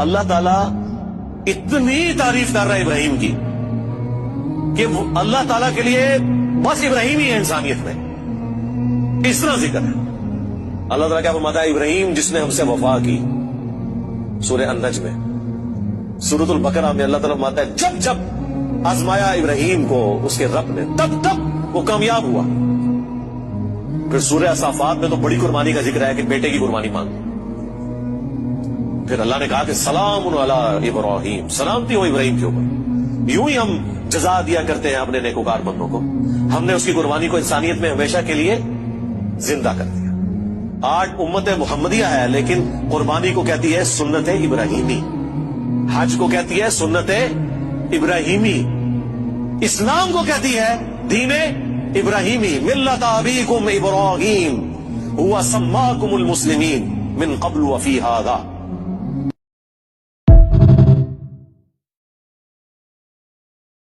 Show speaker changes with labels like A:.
A: اللہ تعالیٰ اتنی تعریف کر رہا ہے ابراہیم کی کہ اللہ تعالیٰ کے لیے بس ابراہیم ہی ہے انسانیت میں، اس طرح ذکر ہے۔ اللہ تعالیٰ کیا فرماتا ہے؟ ابراہیم جس نے ہم سے وفا کی، سورہ النجم میں۔ سورۃ البقرہ میں اللہ تعالیٰ فرماتا ہے جب جب آزمایا ابراہیم کو اس کے رب نے، تب تب وہ کامیاب ہوا۔ پھر سورہ صافات میں تو بڑی قربانی کا ذکر ہے کہ بیٹے کی قربانی مانگی۔ پھر اللہ نے کہا کہ سلام علی ابراہیم، سلامتی ہو ابراہیم کے اوپر۔ یوں ہی ہم جزا دیا کرتے ہیں اپنے نیکوکار بندوں کو۔ ہم نے اس کی قربانی کو انسانیت میں ہمیشہ کے لیے زندہ کر دیا۔ آج امت محمدیہ ہے لیکن قربانی کو کہتی ہے سنت ابراہیمی، حج کو کہتی ہے سنت ابراہیمی، اسلام کو کہتی ہے دین ابراہیمی۔ ملت ابیکم ابراہیم هو سماکم المسلمین من قبل وفی ھذا۔